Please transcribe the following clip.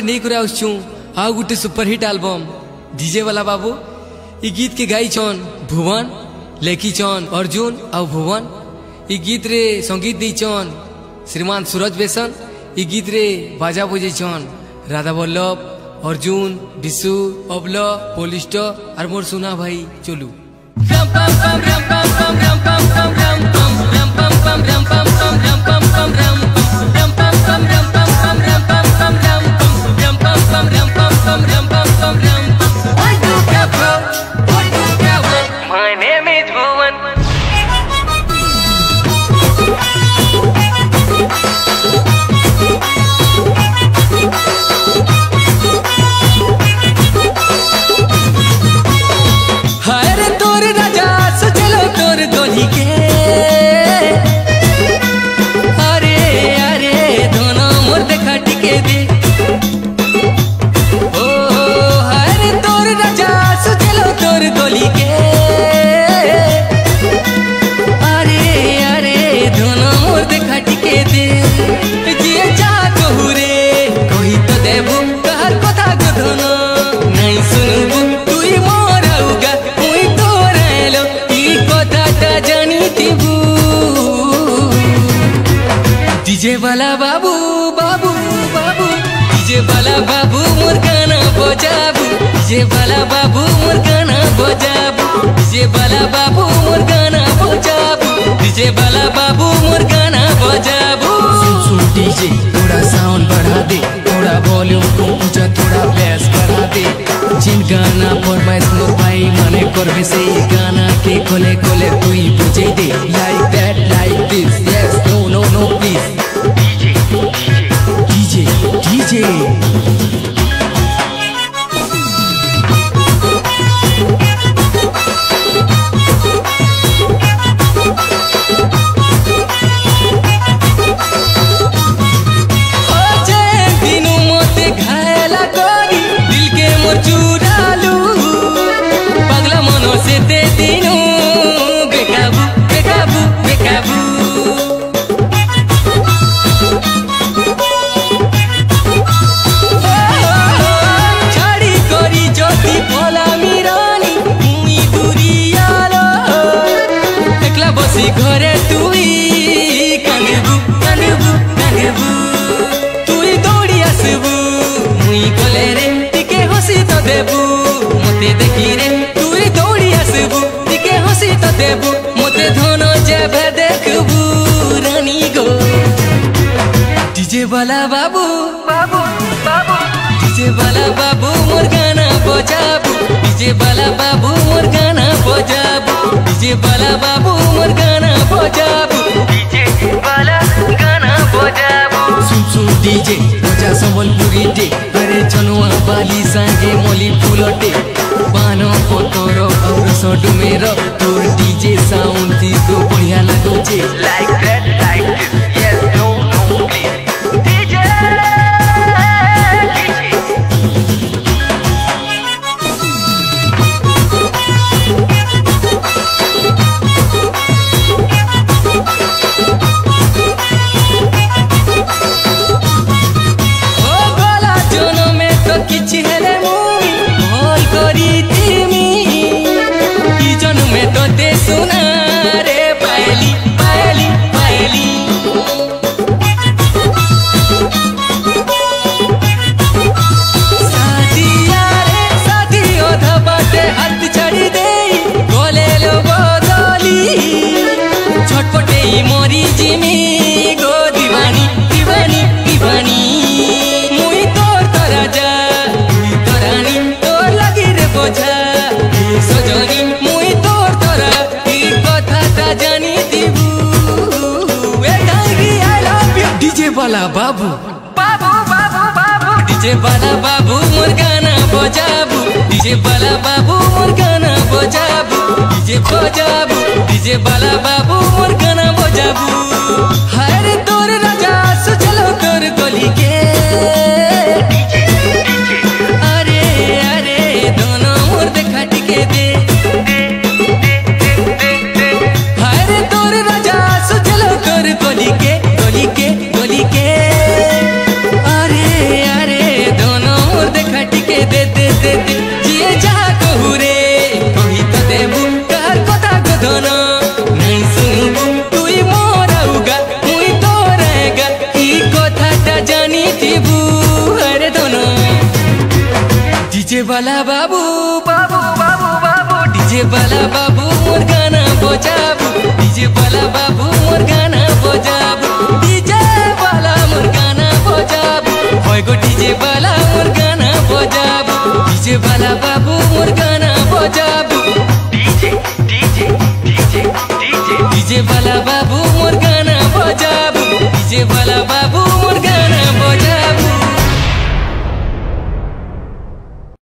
नहीं कुरा आसुँ आउ गोटे सुपरहिट आल्बम डीजे वाला बाबू। ई गीत के गाई छन भुवन, लेखी छन अर्जुन आउ भुवन। ई गीत रे संगीत दी छन श्रीमान सूरज बेसन। ई गीत रे बाजा बजे छन राधा वल्लभ, अर्जुन, विशु, अबल, पोलिस्टर और मोर सुना भाई चलू। My name is Bhuvan. हाय रे तोर राजा सजलो तोर गोली के, अरे अरे दोनों मोर देखा टिके दे। ओ हाय रे तोर राजा सजलो तोर गोली के, अरे अरे दोनों मोर देखा टिके दे। जिए जा कहू रे कही तो देबू कहर कथा को धनो नहीं सुनबू तुई मोर आउगा मुई तोर एलो ई कथाटा जानी दिबू। डीजे वाला बाबू बाबू बाबू, डीजे वाला बाबू मोर गाना बजाबू। डीजे वाला बाबू मोर गाना बजाबू। डीजे वाला बाबू मोर गाना बजाबू। डीजे वाला बाबू मोर गाना बजाबू। सुन डीजे थोड़ा साउंड बढ़ा दे, थोड़ा वॉल्यूम को ऊंचा थोड़ा बेस करा दे। जिन गाना फरमाइश मोर भाई माने करबे से गाना के कोले कोले तुई बुझे दे। Like that like this yes no no no please. DJ DJ पगला मनो से दे दिनु बेकाबू बेकाबू बेकाबू। छाड़ी करी ज्योति भोला मिरानी मुई दूरियालो एकला बसी घरे तुई कांगबू कांगबू कांगबू। तुई दौड़ी आसबू मुई गले रे टिके हसी तो देबू मते देखी रे। तुई दौड़ी आसबू टिके हसी तो देबू मते धनो जेबे देखबू रानी गो। डीजे वाला बाबू Babu, babu. डीजे वाला बाबू मोर गाना बजाबू। डीजे वाला बाबू मोर गाना बजाबू। डीजे वाला बाबू मोर गाना बजाबू। DJ वाला गाना बजाबू। सुन डीजे बजा संबलपुरी डे। अरे चनुआ बाली सांगे मोली फुलटे बानो पतरो और सडु मेरो तोर डीजे साउंड दी तो बढ़िया लागोचे। Like that, like this, yes, no, no, please. DJ, ओ गला जोनो में तो किछि हेले मुई भोल करी तिमी ई जन में तो दे सुना रे पायली पायली पायली। साथिया रे साथी ओधा बाटे हाथ छड़ी देई गोले लो बदली छटपटे मोरी जिमी गो दीवानी दीवानी दीवानी। मुई तोर तराजा मुई तरानी तोर लगी रे बोझा ए सजनी मुई तोर तरा ई कथाटा जानी दिबू। ए डांगी आई लव यू डीजे वाला बाबू babu, babu, babu. डीजे वाला बाबू मोर गाना बजाबू। डीजे वाला बाबू मोर गाना बजाबू। डीजे बजाबू डीजे वाला बाबू मोर गाना बजाबू। हाय रे तोर राजा सजलो तोर गोली के, अरे अरे दोनों मोर देखा टिके दे। हाय रे तोर राजा सजलो तोर गोली के गोली के गोली के, अरे अरे दोनों डीजे वाला बाबू बाबू बाबू बाबू डीजे वाला बाबू मोर गाना बजाबू डीजे वाला बाबू मोर गाना बजाबू डीजे वाला मोर गाना बजाबू होय गो डीजे वाला मोर गाना बजाबू डीजे वाला बाबू मोर गाना बजाबू DJ, DJ, DJ, DJ. DJ वाला बाबू मोर गाना बजाबू डीजे वाला बाबू